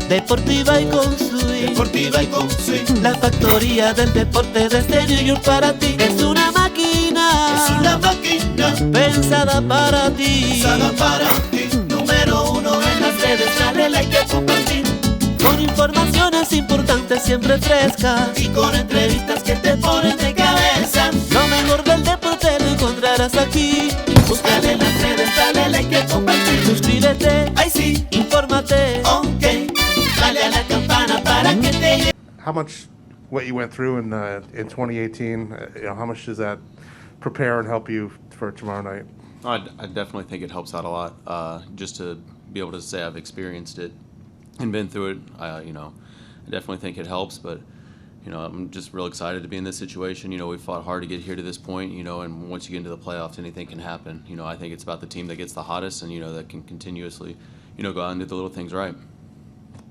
Deportiva y con swing. Deportiva y con swing. La factoría del deporte desde New York para ti. Es una máquina. Es una máquina Pensada para ti. pensada para ti. Número uno en las redes, dale like y compartir. Con informaciones importantes siempre frescas. Y con entrevistas que te ponen de cabeza. Lo mejor del deporte lo encontrarás aquí. Búscale en las redes, dale like y compartir. Suscríbete, Ay sí, infórmate. ok. Dale a la campana para que te llegue. How much what you went through in 2018, how much does that prepare and help you for tomorrow night? I definitely think it helps out a lot. Just to be able to say I've experienced it and been through it, I definitely think it helps. But I'm just real excited to be in this situation. We fought hard to get here to this point. And once you get into the playoffs, anything can happen. I think it's about the team that gets the hottest and that can continuously, go out and do the little things right.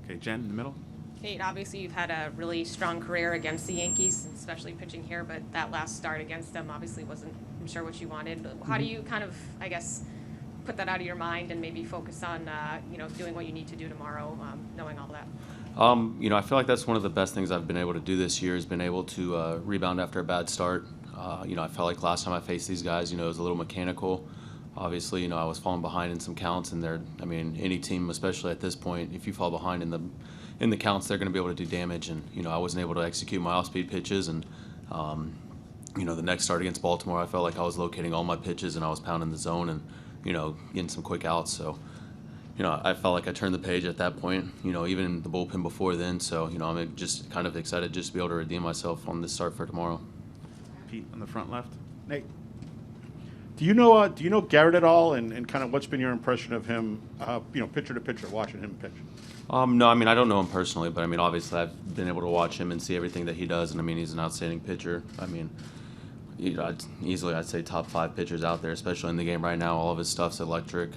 Okay, Jen, in the middle. Nate, obviously you've had a really strong career against the Yankees, especially pitching here, but that last start against them obviously wasn't, I'm sure, what you wanted. How do you kind of, I guess, put that out of your mind and maybe focus on, doing what you need to do tomorrow, knowing all that? I feel like that's one of the best things I've been able to do this year, has been able to rebound after a bad start. I felt like last time I faced these guys, it was a little mechanical. Obviously, I was falling behind in some counts, and any team, especially at this point, if you fall behind in the counts, they're going to be able to do damage. And I wasn't able to execute my off-speed pitches, and the next start against Baltimore, I felt like I was locating all my pitches and I was pounding the zone and getting some quick outs. So I felt like I turned the page at that point. Even in the bullpen before then. So I'm just kind of excited just to be able to redeem myself on this start for tomorrow. Pete on the front left. Nate, do you know Garrett at all, and kind of what's been your impression of him, pitcher to pitcher, watching him pitch? No, I don't know him personally, but obviously I've been able to watch him and see everything that he does, and he's an outstanding pitcher. I'd say top 5 pitchers out there, especially in the game right now. All of his stuff's electric.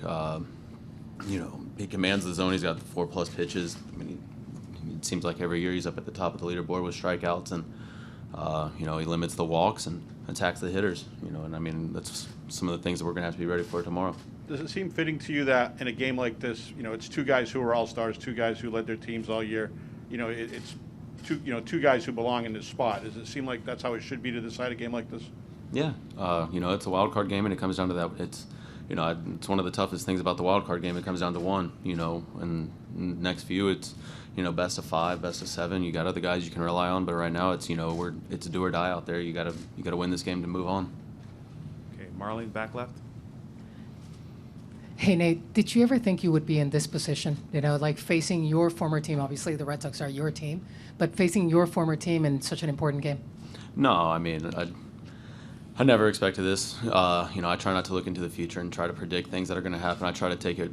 He commands the zone. He's got 4+ pitches. It seems like every year he's up at the top of the leaderboard with strikeouts, and he limits the walks and attacks the hitters. That's some of the things that we're going to have to be ready for tomorrow. Does it seem fitting to you that in a game like this, it's 2 guys who are all-stars, 2 guys who led their teams all year, it's two guys who belong in this spot? Does it seem like that's how it should be to decide a game like this? Yeah, it's a wild card game, and it comes down to that. It's it's one of the toughest things about the wild card game. It comes down to one, and next few it's best of 5, best of 7. You got other guys you can rely on, but right now it's it's a do or die out there. You gotta win this game to move on. Okay, Marlene, back left. Hey, Nate, did you ever think you would be in this position? Like facing your former team, obviously the Red Sox are your team, but facing your former team in such an important game? No, I never expected this. I try not to look into the future and try to predict things that are going to happen. I try to take it,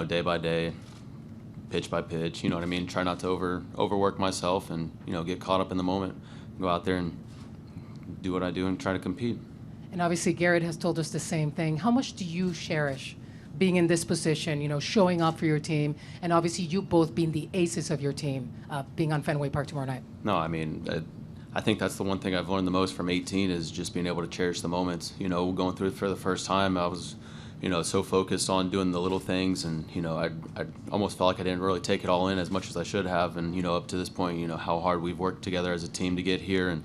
day by day, pitch by pitch. You know what I mean? Try not to overwork myself and, get caught up in the moment. Go out there and do what I do and try to compete. And obviously Garrett has told us the same thing. How much do you cherish being in this position, showing up for your team, and obviously you both being the aces of your team, being on Fenway Park tomorrow night? No, I think that's the one thing I've learned the most from 18 is just being able to cherish the moments. Going through it for the first time, I was, so focused on doing the little things, and I almost felt like I didn't really take it all in as much as I should have. And up to this point, how hard we've worked together as a team to get here, and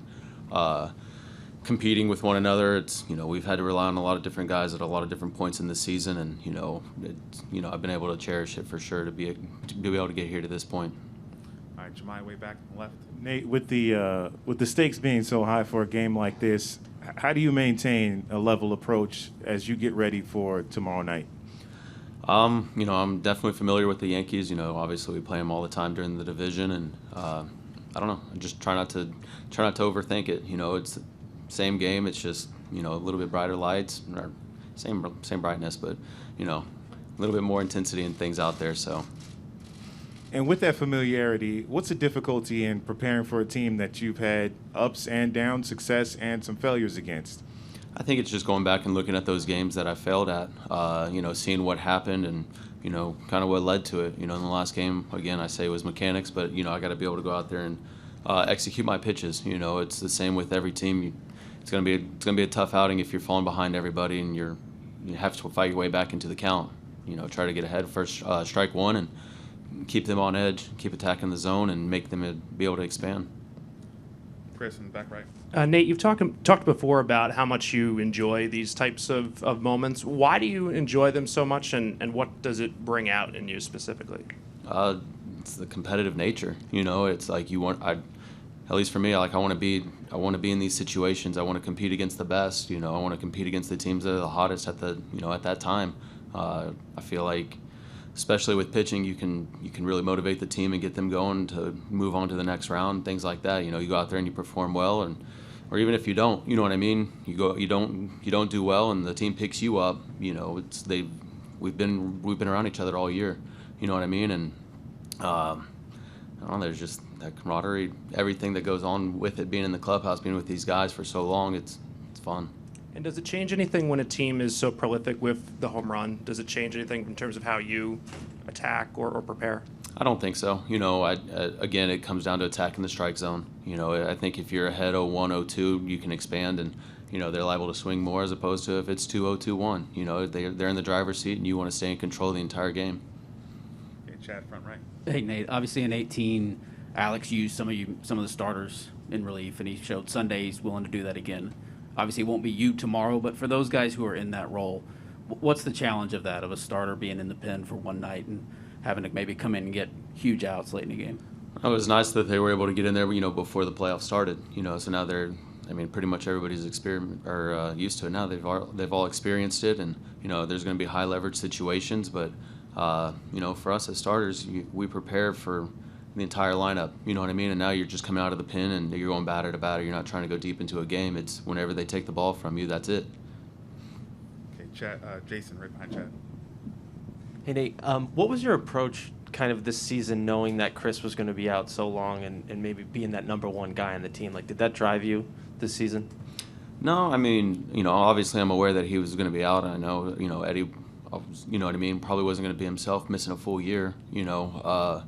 competing with one another. It's we've had to rely on a lot of different guys at a lot of different points in the season, and I've been able to cherish it for sure to be able to get here to this point. All right, Jemai, way back on the left. Nate, with the stakes being so high for a game like this, how do you maintain a level approach as you get ready for tomorrow night? I'm definitely familiar with the Yankees. Obviously we play them all the time during the division, and I don't know. I just try not to overthink it. It's the same game. It's just a little bit brighter lights, or same brightness, but a little bit more intensity and things out there. So. And with that familiarity, what's the difficulty in preparing for a team that you've had ups and downs, success and some failures against? I think it's just going back and looking at those games that I failed at, seeing what happened and, kind of what led to it. In the last game, again, I say it was mechanics, but, I got to be able to go out there and execute my pitches. It's the same with every team. It's going to be a tough outing if you're falling behind everybody and you have to fight your way back into the count. Try to get ahead first, strike one, and keep them on edge, keep attacking the zone, and make them be able to expand. Chris in the back right. Nate, you've talked before about how much you enjoy these types of moments. Why do you enjoy them so much, and what does it bring out in you specifically? It's the competitive nature. You know, it's like at least for me, I want to be in these situations. I want to compete against the best. You know, I want to compete against the teams that are the hottest at that time. I feel like, especially with pitching, you can really motivate the team and get them going to move on to the next round, things like that. You know, you go out there and you perform well, or even if you don't, you know what I mean. You don't do well, and the team picks you up. You know, we've been around each other all year. You know what I mean, and I don't know, there's just that camaraderie, everything that goes on with it, being in the clubhouse, being with these guys for so long. It's fun. And does it change anything when a team is so prolific with the home run? Does it change anything in terms of how you attack or prepare? I don't think so. You know, again, it comes down to attacking the strike zone. You know, I think if you're ahead 0-1, 0-2, you can expand, and you know they're liable to swing more as opposed to if it's 2-0, 2-1. You know, they're in the driver's seat, and you want to stay in control of the entire game. Okay, Chad front right. Hey Nate, obviously in 18, Alex used some of the starters in relief, and he showed Sunday he's willing to do that again. Obviously, it won't be you tomorrow, but for those guys who are in that role, what's the challenge of that, of a starter being in the pen for one night and having to maybe come in and get huge outs late in the game? It was nice that they were able to get in there, you know, before the playoffs started. You know, so now pretty much everybody's used to it now. They've all experienced it, and you know, there's going to be high leverage situations, but you know, for us as starters, we prepare for the entire lineup, you know what I mean? And now you're just coming out of the pen and you're going batter to batter. You're not trying to go deep into a game. It's whenever they take the ball from you, that's it. Okay, Chad, Jason right behind Chad. Hey Nate, what was your approach kind of this season, knowing that Chris was going to be out so long and maybe being that number one guy on the team? Like, did that drive you this season? No, I mean, you know, obviously I'm aware that he was going to be out. I know, you know, Eddie, you know what I mean, probably wasn't going to be himself, missing a full year, you know.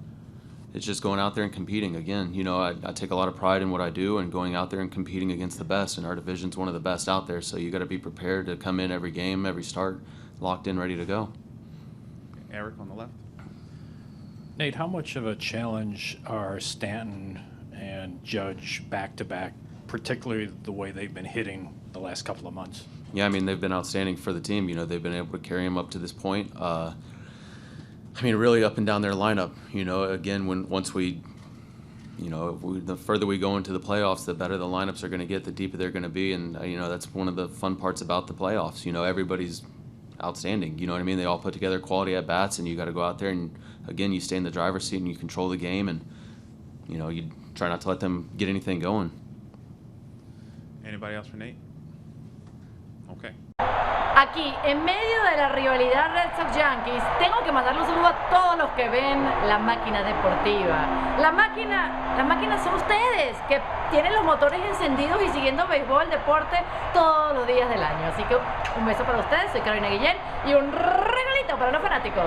It's just going out there and competing again. You know, I take a lot of pride in what I do and going out there and competing against the best, and our division's one of the best out there, so you got to be prepared to come in every game, every start, locked in, ready to go. Eric on the left. Nate, how much of a challenge are Stanton and Judge back-to-back, particularly the way they've been hitting the last couple of months? Yeah, I mean, they've been outstanding for the team. You know, they've been able to carry them up to this point. I mean, really up and down their lineup. You know, again, the further we go into the playoffs, the better the lineups are going to get, the deeper they're going to be, and you know, that's one of the fun parts about the playoffs. You know, everybody's outstanding. You know what I mean? They all put together quality at bats, and you got to go out there and again, you stay in the driver's seat and you control the game, and you know, you try not to let them get anything going. Anybody else for Nate? Okay. Aquí, en medio de la rivalidad Red Sox-Yankees, tengo que mandarle un saludo a todos los que ven la máquina deportiva. La máquina son ustedes, que tienen los motores encendidos y siguiendo béisbol, deporte, todos los días del año. Así que un beso para ustedes, soy Carolina Guillén, y un regalito para los fanáticos.